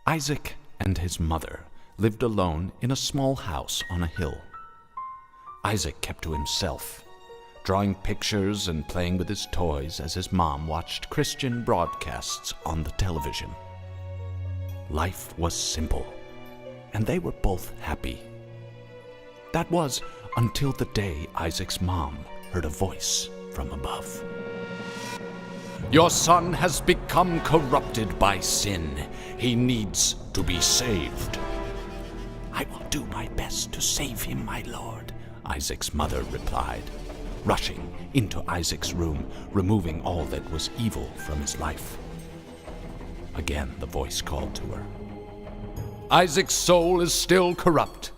Isaac and his mother lived alone in a small house on a hill. Isaac kept to himself, drawing pictures and playing with his toys as his mom watched Christian broadcasts on the television. Life was simple, and they were both happy. That was until the day Isaac's mom heard a voice from above. "Your son has become corrupted by sin. He needs to be saved." "I will do my best to save him, my lord," Isaac's mother replied, rushing into Isaac's room, removing all that was evil from his life. Again, the voice called to her. "Isaac's soul is still corrupt.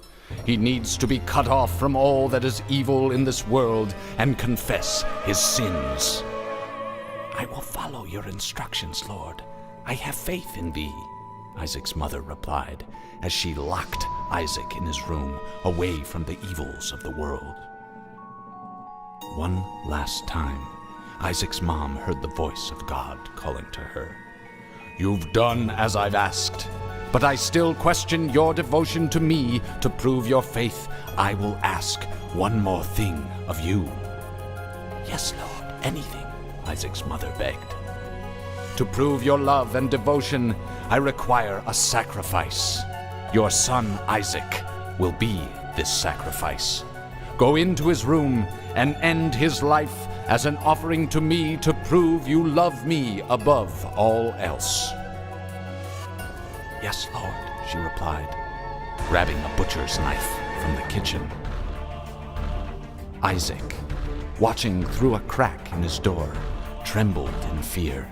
He needs to be cut off from all that is evil in this world and confess his sins." "I will follow your instructions, Lord. I have faith in thee," Isaac's mother replied, as she locked Isaac in his room, away from the evils of the world. One last time, Isaac's mom heard the voice of God calling to her. "You've done as I've asked, but I still question your devotion to me. To prove your faith, I will ask one more thing of you." "Yes, Lord, anything," Isaac's mother begged. "To prove your love and devotion, I require a sacrifice. Your son Isaac will be this sacrifice. Go into his room and end his life as an offering to me to prove you love me above all else." "Yes, Lord," she replied, grabbing a butcher's knife from the kitchen. Isaac, watching through a crack in his door, trembled in fear.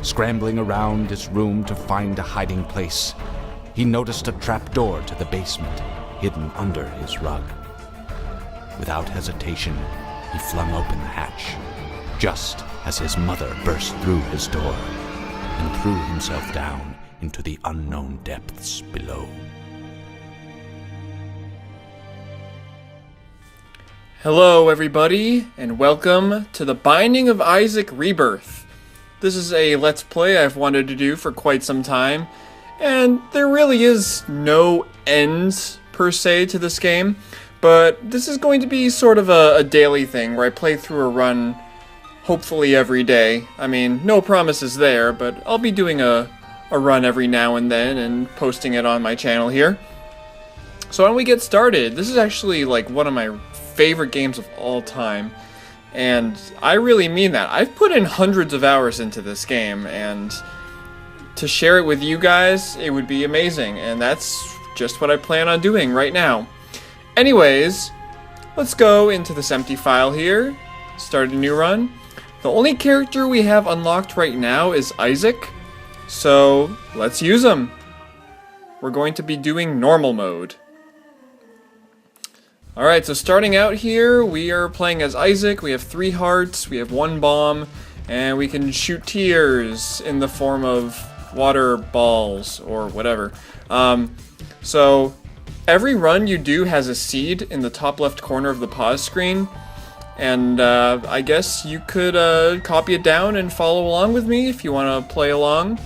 Scrambling around his room to find a hiding place, he noticed a trap door to the basement hidden under his rug. Without hesitation, he flung open the hatch, just as his mother burst through his door and threw himself down into the unknown depths below. Hello everybody, and welcome to The Binding of Isaac Rebirth. This is a Let's Play I've wanted to do for quite some time, and there really is no end per se to this game, but this is going to be sort of a daily thing where I play through a run hopefully every day. I mean, no promises there, but I'll be doing a run every now and then and posting it on my channel here. So why don't we get started? This is actually like one of my favorite games of all time, and I really mean that. I've put in hundreds of hours into this game, and to share it with you guys, it would be amazing, and that's just what I plan on doing right now. Anyways, let's go into this empty file here, start a new run. The only character we have unlocked right now is Isaac, so let's use him. We're going to be doing normal mode. Alright, so starting out here, we are playing as Isaac. We have 3 hearts, we have 1 bomb, and we can shoot tears in the form of water balls or whatever. So every run you do has a seed in the top left corner of the pause screen, and I guess you could copy it down and follow along with me if you want to play along,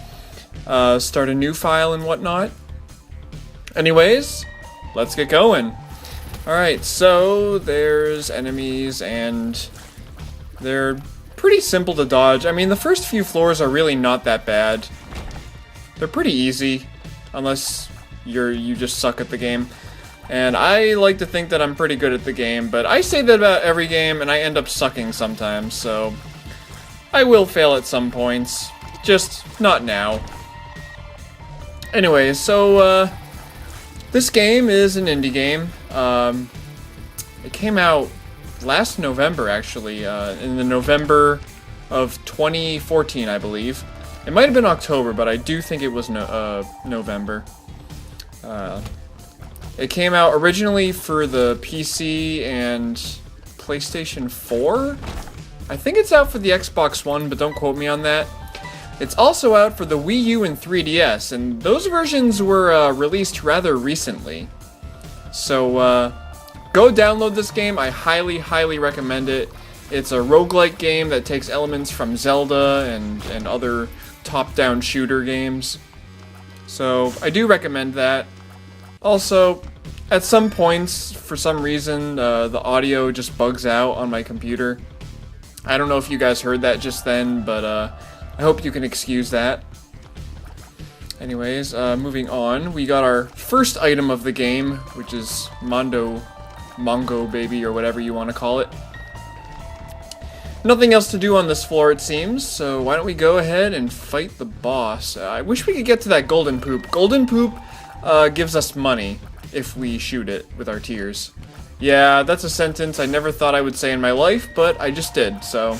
start a new file and whatnot. Anyways, let's get going. Alright, so there's enemies, and they're pretty simple to dodge. I mean, the first few floors are really not that bad. They're pretty easy, unless you just suck at the game. And I like to think that I'm pretty good at the game, but I say that about every game, and I end up sucking sometimes, so I will fail at some points, just not now. Anyways, so this game is an indie game. It came out last November, actually, in the November of 2014, I believe. It might have been October, but I do think it was November. It came out originally for the PC and PlayStation 4. I think it's out for the Xbox One, but don't quote me on that. It's also out for the Wii U and 3DS, and those versions were released rather recently. So, go download this game. I highly, highly recommend it. It's a roguelike game that takes elements from Zelda and other top-down shooter games. So I do recommend that. Also, at some points, for some reason, the audio just bugs out on my computer. I don't know if you guys heard that just then, but I hope you can excuse that. Anyways, moving on, we got our first item of the game, which is Mongo Baby, or whatever you want to call it. Nothing else to do on this floor, it seems, so why don't we go ahead and fight the boss. I wish we could get to that golden poop. Golden poop gives us money if we shoot it with our tears. Yeah, that's a sentence I never thought I would say in my life, but I just did, so.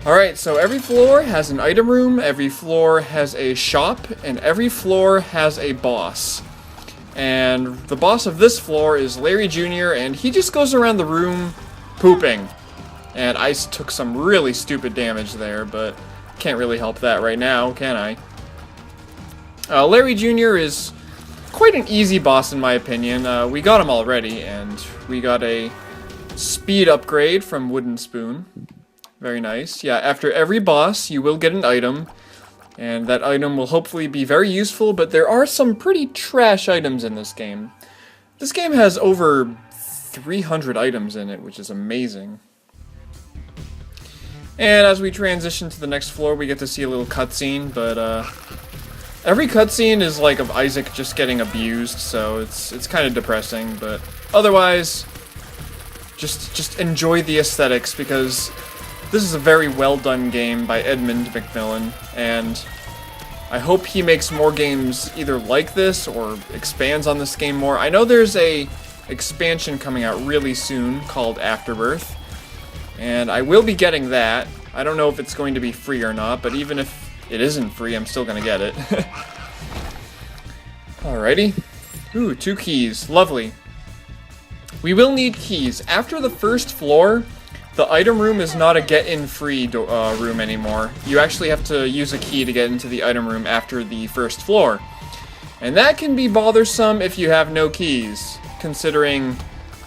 Alright, so every floor has an item room, every floor has a shop, and every floor has a boss. And the boss of this floor is Larry Jr., and he just goes around the room pooping. And I took some really stupid damage there, but can't really help that right now, can I? Larry Jr. is quite an easy boss in my opinion. We got him already, and we got a speed upgrade from Wooden Spoon. Very nice. Yeah, after every boss, you will get an item, and that item will hopefully be very useful, but there are some pretty trash items in this game. This game has over 300 items in it, which is amazing. And as we transition to the next floor, we get to see a little cutscene, but every cutscene is like of Isaac just getting abused, so it's kind of depressing, but otherwise, just enjoy the aesthetics, because this is a very well done game by Edmund McMillan, and I hope he makes more games either like this or expands on this game more. I know there's a expansion coming out really soon called Afterbirth, and I will be getting that. I don't know if it's going to be free or not, but even if it isn't free, I'm still going to get it. Alrighty. Ooh, 2 keys. Lovely. We will need keys. After the first floor, the item room is not a get-in free room anymore. You actually have to use a key to get into the item room after the first floor. And that can be bothersome if you have no keys, considering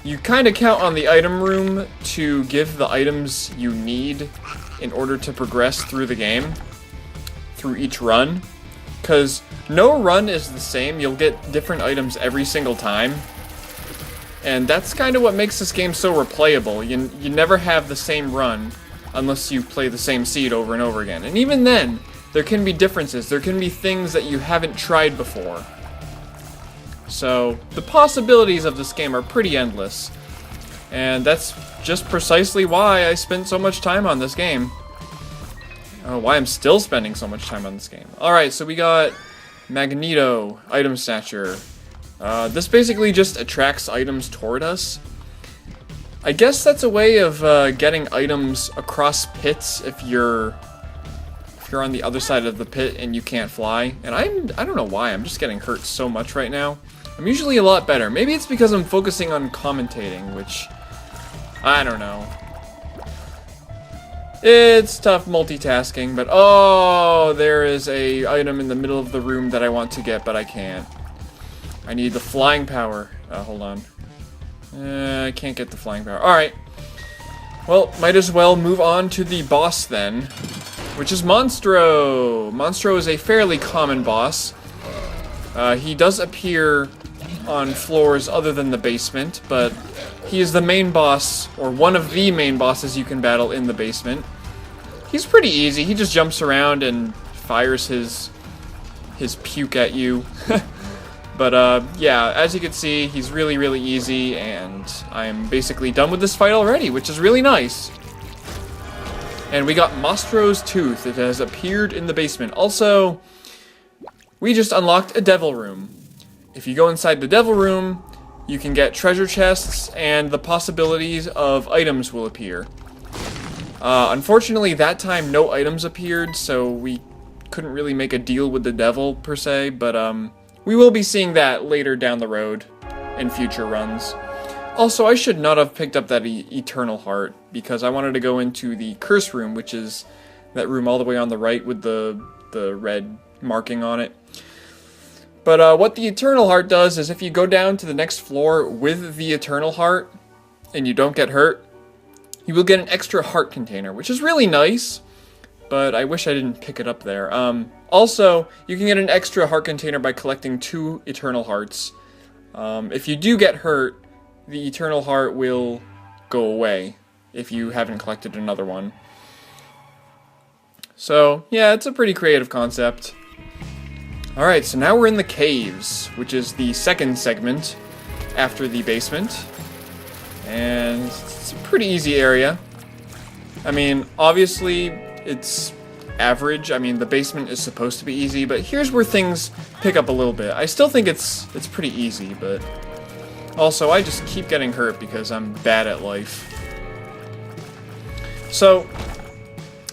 you kind of count on the item room to give the items you need in order to progress through the game, through each run. Because no run is the same, you'll get different items every single time. And that's kind of what makes this game so replayable. You never have the same run unless you play the same seed over and over again. And even then, there can be differences. There can be things that you haven't tried before. So, the possibilities of this game are pretty endless. And that's just precisely why I spent so much time on this game. Why I'm still spending so much time on this game. Alright, so we got Magneto, Item Snatcher. This basically just attracts items toward us. I guess that's a way of getting items across pits if you're on the other side of the pit and you can't fly. And I don't know why, I'm just getting hurt so much right now. I'm usually a lot better. Maybe it's because I'm focusing on commentating, which I don't know. It's tough multitasking, but oh, there is a item in the middle of the room that I want to get, but I can't. I need the flying power. Hold on. I can't get the flying power. Alright. Well, might as well move on to the boss then, which is Monstro. Monstro is a fairly common boss. He does appear on floors other than the basement, but he is the main boss, or one of the main bosses you can battle in the basement. He's pretty easy. He just jumps around and fires his puke at you. But yeah, as you can see, he's really, really easy, and I'm basically done with this fight already, which is really nice. And we got Monstro's Tooth. It has appeared in the basement. Also, we just unlocked a devil room. If you go inside the devil room, you can get treasure chests, and the possibilities of items will appear. Unfortunately, that time no items appeared, so we couldn't really make a deal with the devil, per se, but we will be seeing that later down the road in future runs. Also, I should not have picked up that Eternal Heart, because I wanted to go into the Curse Room, which is that room all the way on the right with the red marking on it. But what the Eternal Heart does is if you go down to the next floor with the Eternal Heart, and you don't get hurt, you will get an extra heart container, which is really nice. but I wish I didn't pick it up there. Also, you can get an extra heart container by collecting 2 eternal hearts. If you do get hurt, the eternal heart will go away if you haven't collected another one. So, yeah, it's a pretty creative concept. Alright, so now we're in the caves, which is the second segment after the basement. And it's a pretty easy area. I mean, obviously, it's average. I mean, the basement is supposed to be easy, but here's where things pick up a little bit. I still think it's pretty easy, but also I just keep getting hurt because I'm bad at life. So,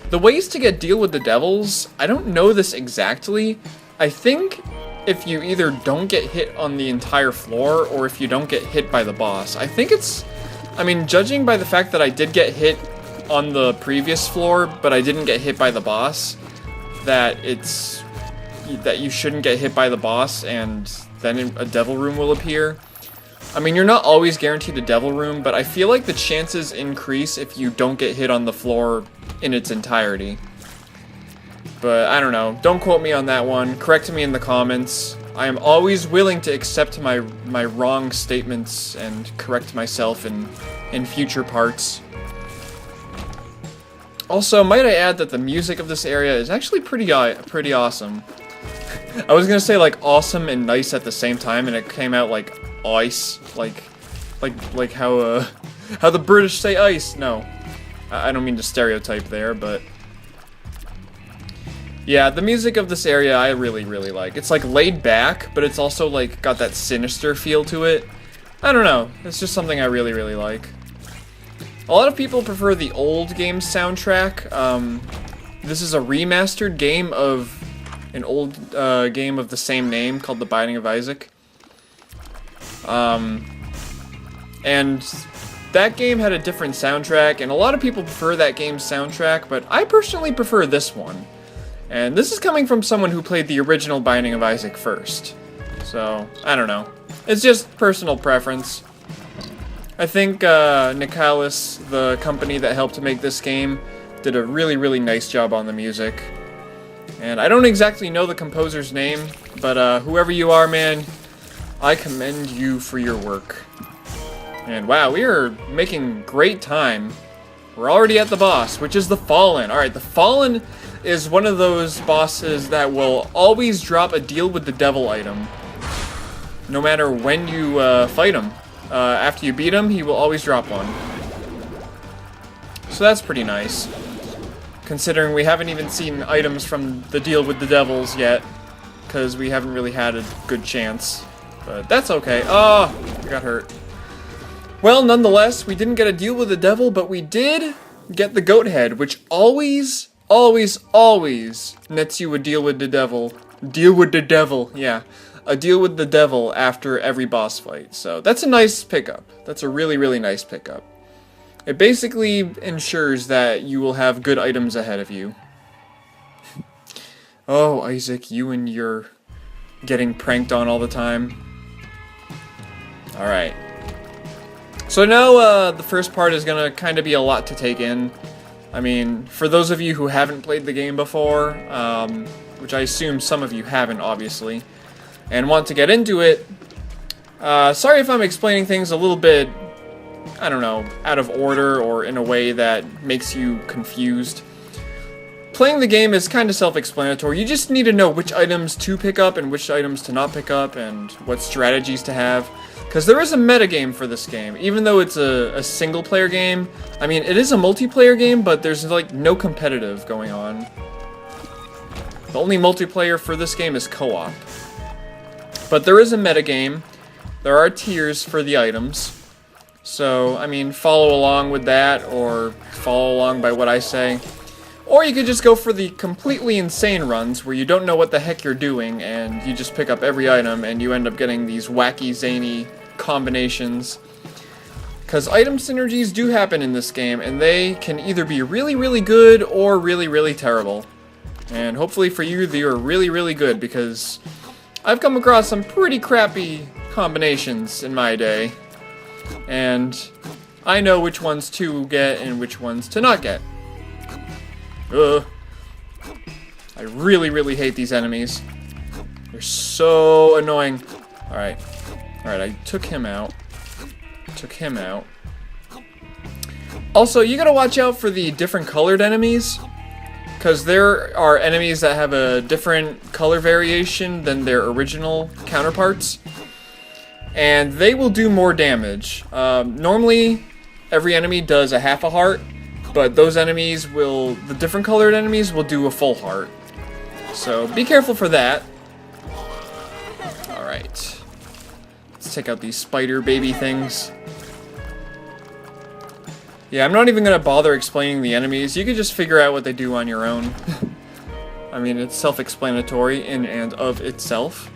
the ways to get deal with the devils, I don't know this exactly. I think if you either don't get hit on the entire floor or if you don't get hit by the boss. I think it's, I mean, judging by the fact that I did get hit on the previous floor, but I didn't get hit by the boss, that you shouldn't get hit by the boss and then a devil room will appear. I mean, you're not always guaranteed a devil room, but I feel like the chances increase if you don't get hit on the floor in its entirety. But I don't know. Don't quote me on that one. Correct me in the comments. I am always willing to accept my wrong statements and correct myself in future parts. Also, might I add that the music of this area is actually pretty awesome. I was gonna say like awesome and nice at the same time, and it came out like ice, like how the British say ice. No, I don't mean to stereotype there, but yeah, the music of this area I really like. It's like laid back, but it's also like got that sinister feel to it. I don't know. It's just something I really like. A lot of people prefer the old game's soundtrack. This is a remastered game of an old game of the same name called The Binding of Isaac. And that game had a different soundtrack, and a lot of people prefer that game's soundtrack, but I personally prefer this one. And this is coming from someone who played the original Binding of Isaac first. So, I don't know. It's just personal preference. I think Nicalis, the company that helped to make this game, did a really nice job on the music. And I don't exactly know the composer's name, but whoever you are, man, I commend you for your work. And wow, we are making great time. We're already at the boss, which is the Fallen. Alright, the Fallen is one of those bosses that will always drop a deal with the devil item, no matter when you fight him. After you beat him, he will always drop one. So that's pretty nice, considering we haven't even seen items from the deal with the devils yet, because we haven't really had a good chance. But that's okay. Oh, I got hurt. Well, nonetheless, we didn't get a deal with the devil, but we did get the goat head, which always nets you a deal with the devil. Deal with the devil, yeah. A deal with the devil after every boss fight. So that's a nice pickup. That's a really nice pickup. It basically ensures that you will have good items ahead of you. Oh, Isaac, you and your getting pranked on all the time. Alright. So now the first part is going to kind of be a lot to take in. I mean, for those of you who haven't played the game before, which I assume some of you haven't, obviously, and want to get into it, sorry if I'm explaining things a little bit, I don't know, out of order or in a way that makes you confused. Playing the game is kind of self-explanatory. You just need to know which items to pick up and which items to not pick up and what strategies to have. Because there is a metagame for this game, even though it's a single-player game. I mean, it is a multiplayer game, but there's like no competitive going on. The only multiplayer for this game is co-op. But there is a metagame. There are tiers for the items. So, I mean, follow along with that, or follow along by what I say. Or you could just go for the completely insane runs, where you don't know what the heck you're doing, and you just pick up every item, and you end up getting these wacky, zany combinations. Because item synergies do happen in this game, and they can either be really good, or really terrible. And hopefully for you, they are really good, because I've come across some pretty crappy combinations in my day. And I know which ones to get and which ones to not get. I really, really hate these enemies. They're so annoying. Alright. Alright, I took him out. Took him out. Also, you gotta watch out for the different colored enemies, because there are enemies that have a different color variation than their original counterparts, and they will do more damage. Normally, every enemy does a half a heart, but those enemies will, the different colored enemies will do a full heart. So be careful for that. Alright. Let's take out these spider baby things. Yeah, I'm not even going to bother explaining the enemies. You can just figure out what they do on your own. I mean, it's self-explanatory in and of itself.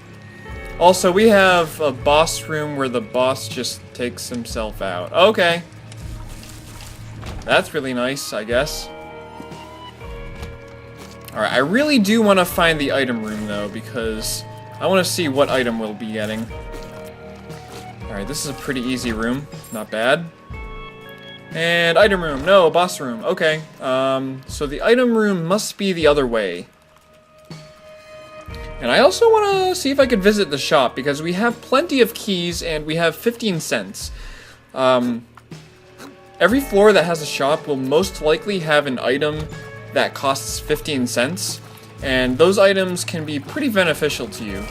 Also, we have a boss room where the boss just takes himself out. Okay. That's really nice, I guess. Alright, I really do want to find the item room, though, because I want to see what item we'll be getting. Alright, this is a pretty easy room. Not bad. And item room. No, boss room. Okay. So the item room must be the other way. And I also want to see if I could visit the shop, because we have plenty of keys and we have 15 cents. Every floor that has a shop will most likely have an item that costs 15 cents. And those items can be pretty beneficial to you.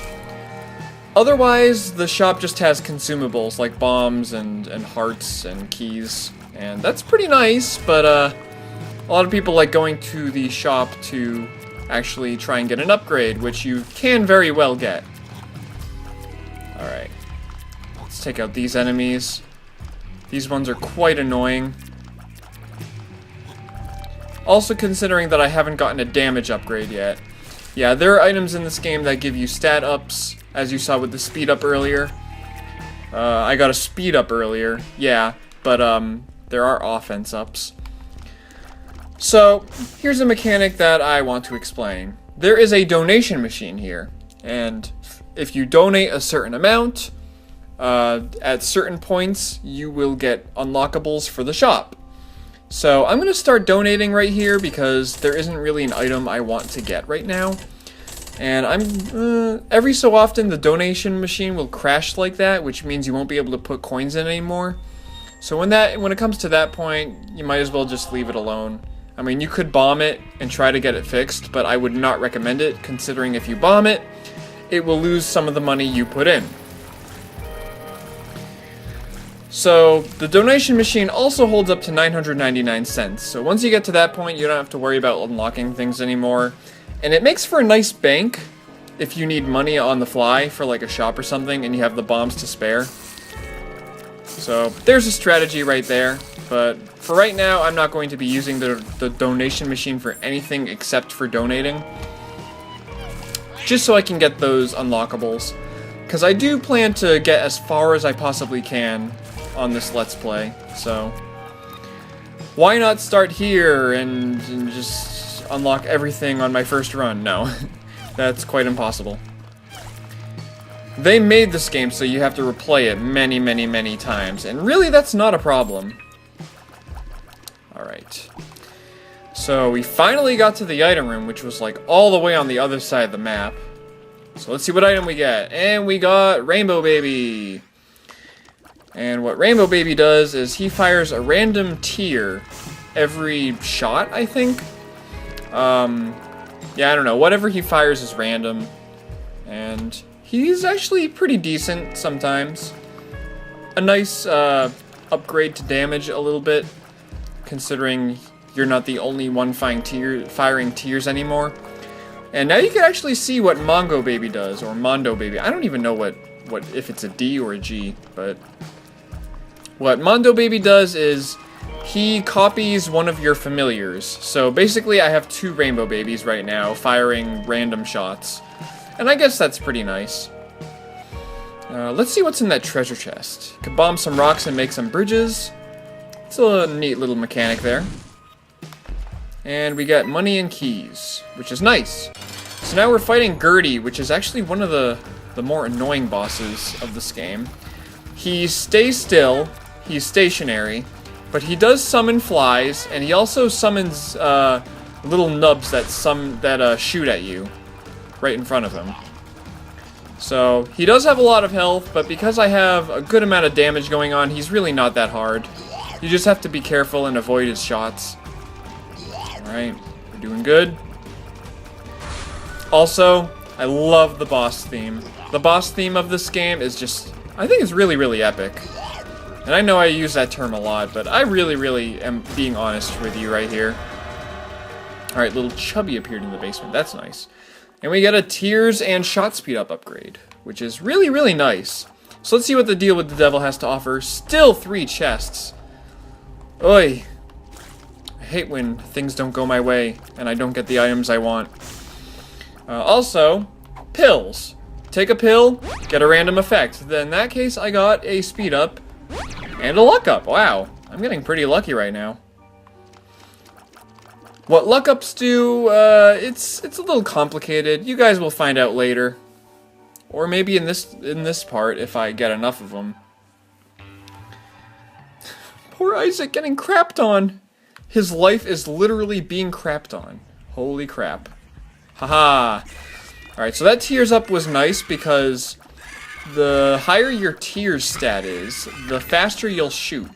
Otherwise, the shop just has consumables like bombs and hearts and keys. And that's pretty nice, but a lot of people like going to the shop to actually try and get an upgrade, which you can very well get. Alright. Let's take out these enemies. These ones are quite annoying. Also considering that I haven't gotten a damage upgrade yet. Yeah, there are items in this game that give you stat ups, as you saw with the speed up earlier. I got a speed up earlier, yeah, but there are offense ups. So, here's a mechanic that I want to explain. There is a donation machine here, and if you donate a certain amount, at certain points, you will get unlockables for the shop. So, I'm going to start donating right here because there isn't really an item I want to get right now. And every so often the donation machine will crash like that, which means you won't be able to put coins in anymore. So when it comes to that point, you might as well just leave it alone. I mean, you could bomb it and try to get it fixed, but I would not recommend it, considering if you bomb it, it will lose some of the money you put in. So the donation machine also holds up to 999 cents. So once you get to that point, you don't have to worry about unlocking things anymore. And it makes for a nice bank if you need money on the fly for like a shop or something and you have the bombs to spare. So there's a strategy right there, but for right now I'm not going to be using the donation machine for anything except for donating. Just so I can get those unlockables. Because I do plan to get as far as I possibly can on this Let's Play, so why not start here and just unlock everything on my first run? No, that's quite impossible. They made this game so you have to replay it many, many, many times, and really that's not a problem. Alright. So we finally got to the item room, which was like all the way on the other side of the map. So let's see what item we get. And we got Rainbow Baby. And what Rainbow Baby does is he fires a random tier every shot, I think. Yeah, I don't know. Whatever he fires is random. And he's actually pretty decent sometimes. A nice upgrade to damage a little bit, considering you're not the only one firing tiers anymore. And now you can actually see what Mongo Baby does, or Mondo Baby. I don't even know what if it's a D or a G, but what Mondo Baby does is he copies one of your familiars. So basically I have 2 Rainbow Babies right now firing random shots. And I guess that's pretty nice. Let's see what's in that treasure chest. Could bomb some rocks and make some bridges. It's a neat little mechanic there. And we got money and keys, which is nice. So now we're fighting Gertie, which is actually one of the more annoying bosses of this game. He stays still, he's stationary, but he does summon flies, and he also summons little nubs that shoot at you right in front of him. So he does have a lot of health, but because I have a good amount of damage going on, he's really not that hard. You just have to be careful and avoid his shots. Alright, we're doing good. Also, I love the boss theme. The boss theme of this game is just, I think it's really, really epic. And I know I use that term a lot, but I really, really am being honest with you right here. Alright, little Chubby appeared in the basement. That's nice. And we got a tears and shot speed up upgrade, which is really, really nice. So let's see what the deal with the devil has to offer. Still 3 chests. Oy. I hate when things don't go my way and I don't get the items I want. Also, pills. Take a pill, get a random effect. Then in that case, I got a speed up and a luck up. Wow, I'm getting pretty lucky right now. What luck ups do, it's a little complicated. You guys will find out later. Or maybe in this part, if I get enough of them. Poor Isaac getting crapped on. His life is literally being crapped on. Holy crap. Haha. Alright, so that tears up was nice because the higher your tears stat is, the faster you'll shoot.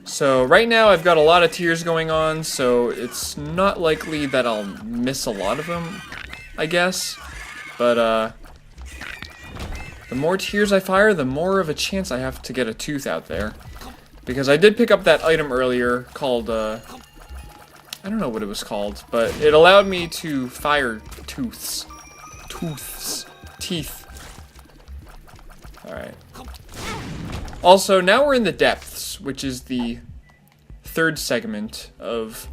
So right now I've got a lot of tears going on, so it's not likely that I'll miss a lot of them, I guess. But the more tears I fire, the more of a chance I have to get a tooth out there. Because I did pick up that item earlier called, I don't know what it was called, but it allowed me to fire tooths. Teeth. Alright. Also, now we're in the depths, which is the 3rd segment of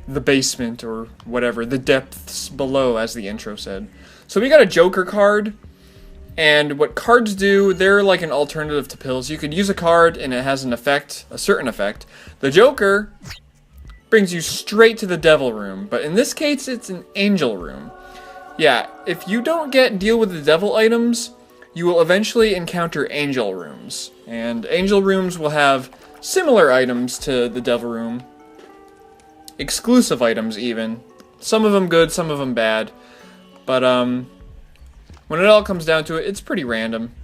the basement, or whatever, the depths below, as the intro said. So we got a Joker card, and what cards do, they're like an alternative to pills. You could use a card, and it has an effect, a certain effect. The Joker brings you straight to the Devil Room, but in this case, it's an Angel Room. Yeah, if you don't deal with the Devil items, you will eventually encounter Angel Rooms. And Angel Rooms will have similar items to the Devil Room. Exclusive items, even. Some of them good, some of them bad. But, when it all comes down to it, it's pretty random.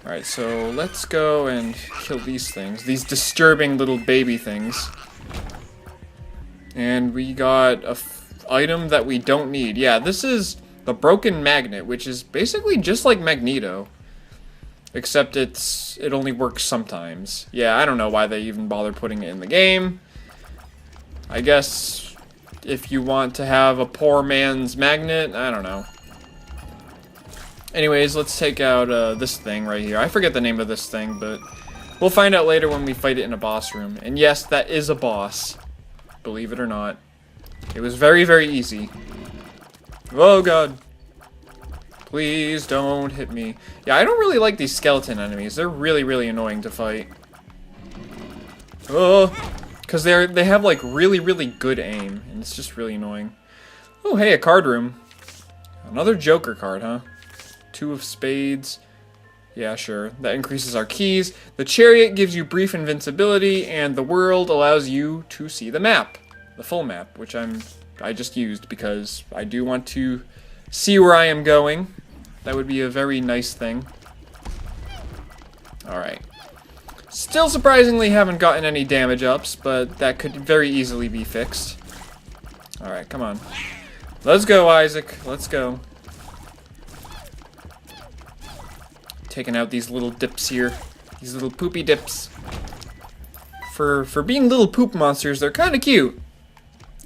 Alright, so let's go and kill these things. These disturbing little baby things. And we got a item that we don't need. Yeah, this is the broken magnet, which is basically just like Magneto. Except it only works sometimes. Yeah, I don't know why they even bother putting it in the game. I guess if you want to have a poor man's magnet, I don't know. Anyways, let's take out this thing right here. I forget the name of this thing, but we'll find out later when we fight it in a boss room. And yes, that is a boss. Believe it or not. It was very, very easy. Oh god. Please don't hit me. Yeah, I don't really like these skeleton enemies. They're really, really annoying to fight. Oh, because they have like really, really good aim, and it's just really annoying. Oh, hey, a card room. Another Joker card, huh? 2 of spades. Yeah, sure. That increases our keys. The chariot gives you brief invincibility, and the world allows you to see the map. The full map, which I just used because I do want to see where I am going. That would be a very nice thing. Alright. Still surprisingly haven't gotten any damage ups, but that could very easily be fixed. Alright, come on. Let's go, Isaac. Let's go. Taking out these little dips here. These little poopy dips. For being little poop monsters, they're kind of cute.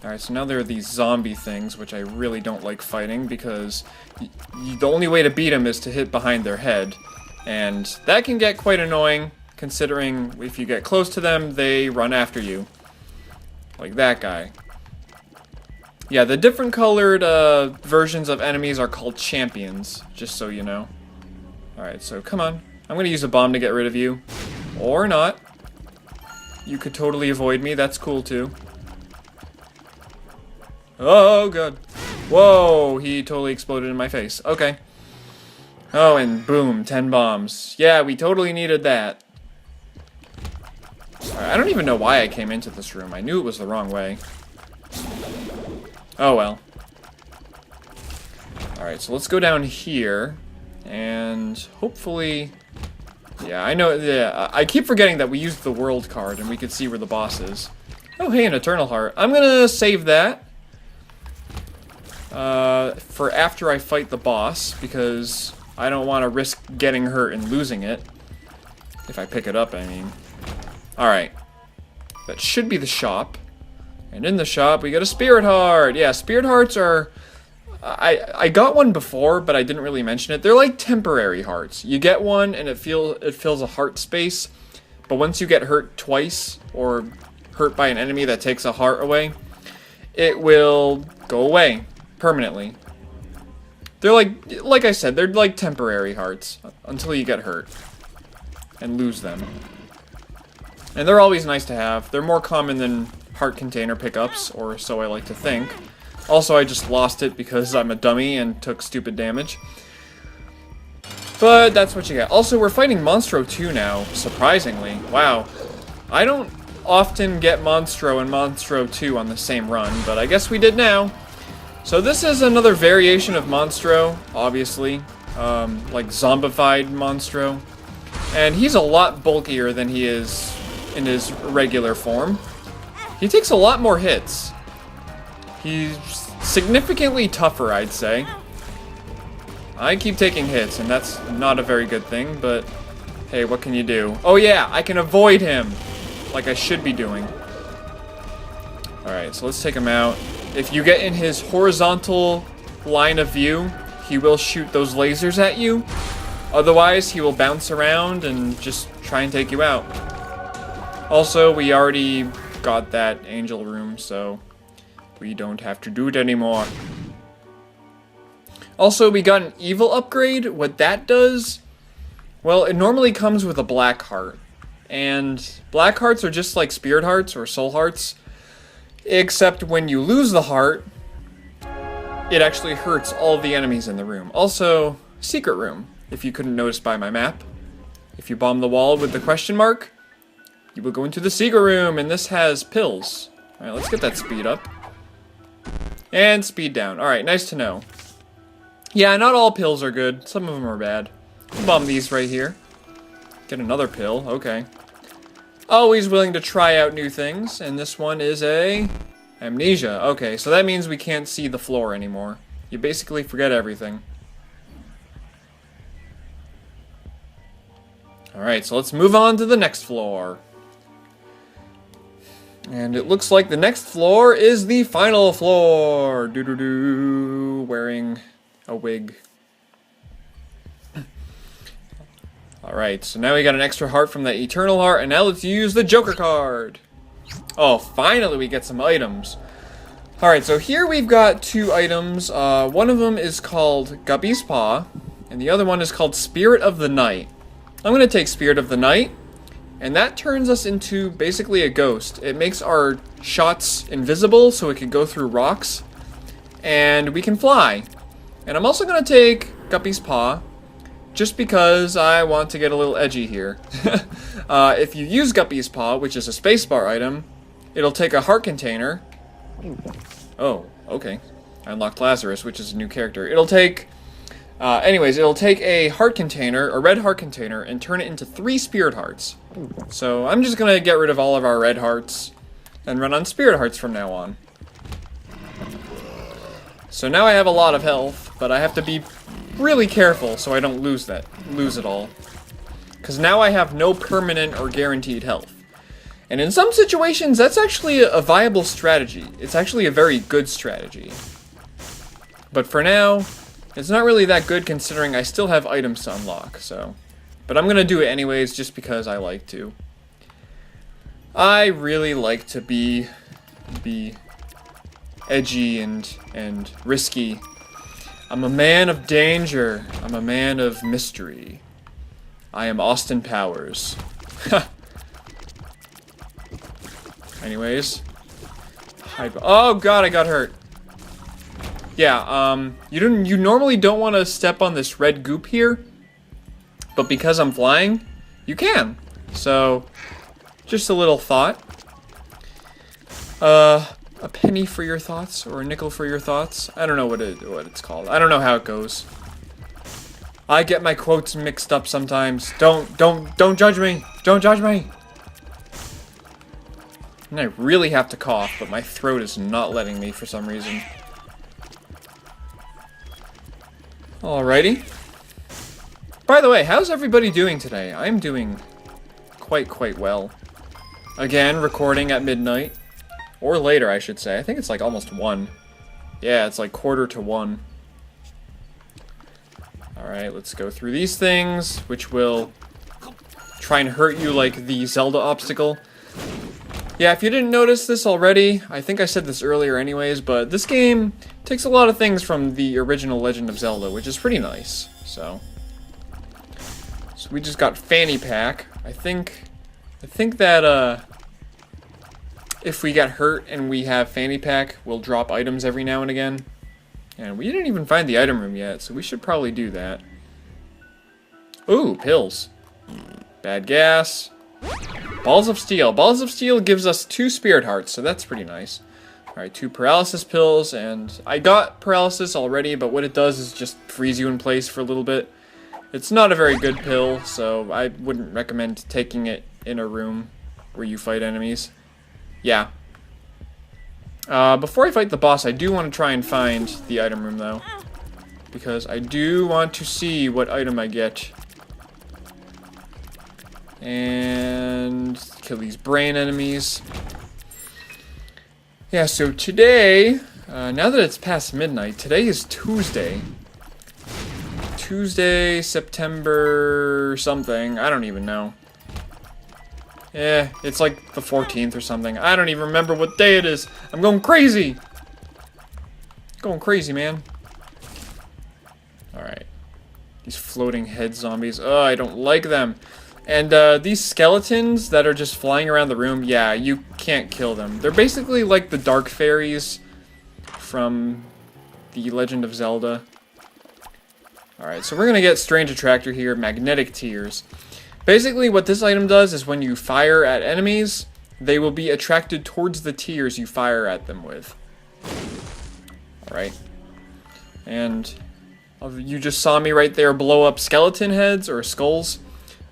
Alright, so now there are these zombie things, which I really don't like fighting, because the only way to beat them is to hit behind their head. And that can get quite annoying, considering if you get close to them, they run after you. Like that guy. Yeah, the different colored versions of enemies are called champions, just so you know. Alright, so come on. I'm gonna use a bomb to get rid of you. Or not. You could totally avoid me, that's cool too. Oh, god. Whoa, he totally exploded in my face. Okay. Oh, and boom, 10 bombs. Yeah, we totally needed that. Alright, I don't even know why I came into this room. I knew it was the wrong way. Oh well. Alright, so let's go down here. And hopefully... Yeah, I know... Yeah, I keep forgetting that we used the world card and we could see where the boss is. Oh, hey, an Eternal Heart. I'm gonna save that. For after I fight the boss, because I don't want to risk getting hurt and losing it. If I pick it up, I mean. Alright. That should be the shop. And in the shop, we get a Spirit Heart. Yeah, Spirit Hearts are... I got one before, but I didn't really mention it. They're like temporary hearts. You get one, and it fills a heart space. But once you get hurt twice, or hurt by an enemy that takes a heart away, it will go away permanently. They're like I said, they're like temporary hearts until you get hurt and lose them. And they're always nice to have. They're more common than heart container pickups, or so I like to think. Also, I just lost it because I'm a dummy and took stupid damage. But that's what you get. Also, we're fighting Monstro 2 now, surprisingly. Wow. I don't often get Monstro and Monstro 2 on the same run, but I guess we did now. So this is another variation of Monstro, obviously. Like zombified Monstro. And he's a lot bulkier than he is in his regular form. He takes a lot more hits. He's significantly tougher, I'd say. I keep taking hits, and that's not a very good thing, but hey, what can you do? Oh yeah, I can avoid him, like I should be doing. Alright, so let's take him out. If you get in his horizontal line of view, he will shoot those lasers at you. Otherwise, he will bounce around and just try and take you out. Also, we already got that angel room, so we don't have to do it anymore. Also, we got an evil upgrade. What that does, well, it normally comes with a black heart. And black hearts are just like spirit hearts or soul hearts. Except when you lose the heart, it actually hurts all the enemies in the room. Also, secret room, if you couldn't notice by my map. If you bomb the wall with the question mark, you will go into the secret room, and this has pills. Alright, let's get that speed up. And speed down. Alright, nice to know. Yeah, not all pills are good. Some of them are bad. Bomb these right here. Get another pill. Okay. Always willing to try out new things. And this one is a... amnesia. Okay, so that means we can't see the floor anymore. You basically forget everything. Alright, so let's move on to the next floor. And it looks like the next floor is the final floor. Doo-doo-doo. Wearing a wig. Alright, so now we got an extra heart from that Eternal Heart, and now let's use the Joker card. Oh, finally we get some items. Alright, so here we've got two items. One of them is called Guppy's Paw, and the other one is called Spirit of the Night. I'm going to take Spirit of the Night. And that turns us into basically a ghost. It makes our shots invisible so it can go through rocks. And we can fly. And I'm also going to take Guppy's Paw, just because I want to get a little edgy here. If you use Guppy's Paw, which is a spacebar item, it'll take a heart container. Oh, okay. I unlocked Lazarus, which is a new character. It'll take... anyways, it'll take a heart container, a red heart container, and turn it into 3 spirit hearts. So I'm just gonna get rid of all of our red hearts and run on spirit hearts from now on. So now I have a lot of health, but I have to be really careful so I don't lose it all. Because now I have no permanent or guaranteed health. And in some situations, that's actually a viable strategy. It's actually a very good strategy. But for now, it's not really that good considering I still have items to unlock, so... But I'm gonna do it anyways just because I like to. I really like to be edgy and risky. I'm a man of danger. I'm a man of mystery. I am Austin Powers. Anyways. Oh god, I got hurt. Yeah, you normally don't want to step on this red goop here, but because I'm flying, you can. So, Just a little thought. A penny for your thoughts, or a nickel for your thoughts. I don't know what it's called. I don't know how it goes. I get my quotes mixed up sometimes. Don't judge me. Don't judge me. And I really have to cough, but my throat is not letting me for some reason. Alrighty. By the way, how's everybody doing today? I'm doing quite well. Again, recording at midnight. Or later, I should say. I think it's like almost 1. Yeah, it's like 1:45. Alright, let's go through these things, which will try and hurt you like the Zelda obstacle. Yeah, if you didn't notice this already, I think I said this earlier anyways, but this game takes a lot of things from the original Legend of Zelda, which is pretty nice, so we just got Fanny Pack. I think that, if we get hurt and we have Fanny Pack, we'll drop items every now and again. And we didn't even find the item room yet, so we should probably do that. Ooh, pills. Bad gas. Balls of Steel. Balls of Steel gives us 2 Spirit Hearts, so that's pretty nice. Alright, 2 Paralysis Pills, and I got Paralysis already, but what it does is just freeze you in place for a little bit. It's not a very good pill, so I wouldn't recommend taking it in a room where you fight enemies. Yeah. Before I fight the boss, I do want to try and find the item room, though. Because I do want to see what item I get. And kill these brain enemies. Yeah, so today, now that it's past midnight, today is Tuesday. Tuesday, September something. I don't even know. Yeah, it's like the 14th or something. I don't even remember what day it is. I'm going crazy. Going crazy, man. Alright. These floating head zombies. Oh, I don't like them. And these skeletons that are just flying around the room, yeah, you can't kill them. They're basically like the dark fairies from the Legend of Zelda. Alright, so we're going to get Strange Attractor here, Magnetic Tears. Basically, what this item does is when you fire at enemies, they will be attracted towards the tears you fire at them with. Alright. And you just saw me right there blow up skeleton heads or skulls.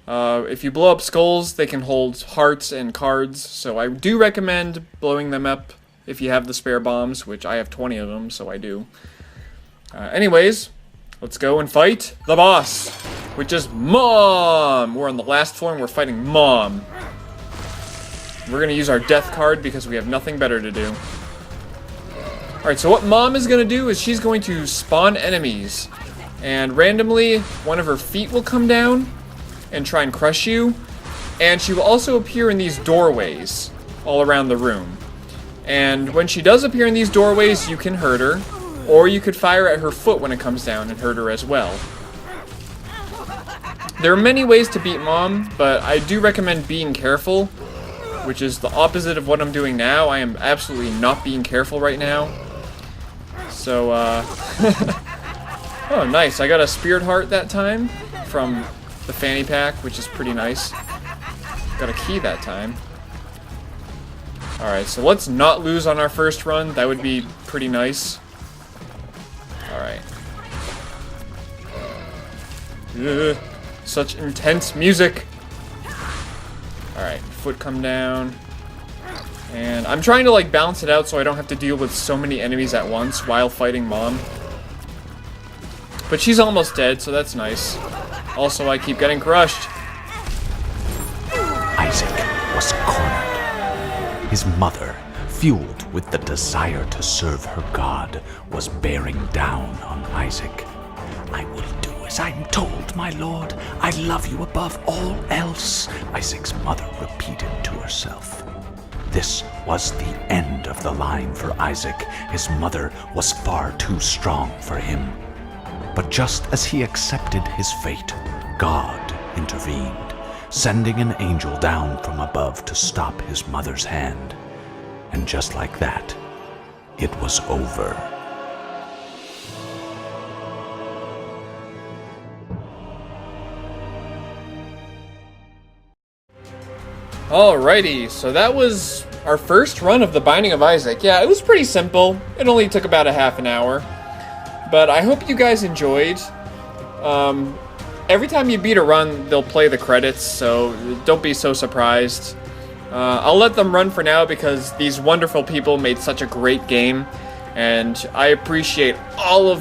If you blow up skulls, they can hold hearts and cards, so I do recommend blowing them up if you have the spare bombs, which I have 20 of them, so I do. Anyways, let's go and fight the boss, which is Mom! We're on the last floor and we're fighting Mom. We're gonna use our death card because we have nothing better to do. Alright, so what Mom is gonna do is she's going to spawn enemies, and randomly one of her feet will come down and try and crush you, and she will also appear in these doorways all around the room. And when she does appear in these doorways, you can hurt her, or you could fire at her foot when it comes down and hurt her as well. There are many ways to beat Mom, but I do recommend being careful, which is the opposite of what I'm doing now. I am absolutely not being careful right now. So, oh, nice. I got a Spirit Heart that time from the Fanny Pack, which is pretty nice. Got a key that time. Alright, so let's not lose on our first run. That would be pretty nice. Alright. Such intense music. Alright, foot come down. And I'm trying to like balance it out so I don't have to deal with so many enemies at once while fighting Mom. But she's almost dead, so that's nice. Also, I keep getting crushed. Isaac was cornered. His mother, fueled with the desire to serve her God, was bearing down on Isaac. "I will do as I'm told, my lord. I love you above all else," Isaac's mother repeated to herself. This was the end of the line for Isaac. His mother was far too strong for him. But just as he accepted his fate, God intervened, sending an angel down from above to stop his mother's hand. And just like that, it was over. Alrighty, so that was our first run of The Binding of Isaac. Yeah, it was pretty simple. It only took about a half an hour. But I hope you guys enjoyed. Every time you beat a run, they'll play the credits, so don't be so surprised. I'll let them run for now because these wonderful people made such a great game. And I appreciate all of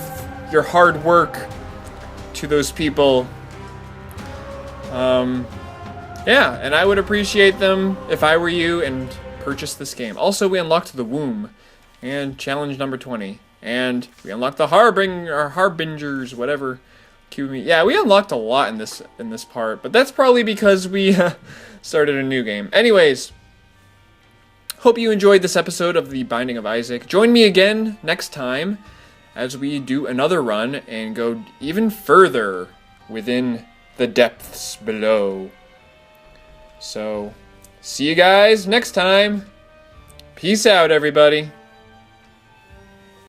your hard work to those people. Yeah, and I would appreciate them if I were you and purchase this game. Also, we unlocked the womb and challenge number 20. And we unlocked the harbingers, whatever. Yeah, we unlocked a lot in this part, but that's probably because we started a new game. Anyways, hope you enjoyed this episode of The Binding of Isaac. Join me again next time as we do another run and go even further within the depths below. So, see you guys next time. Peace out, everybody.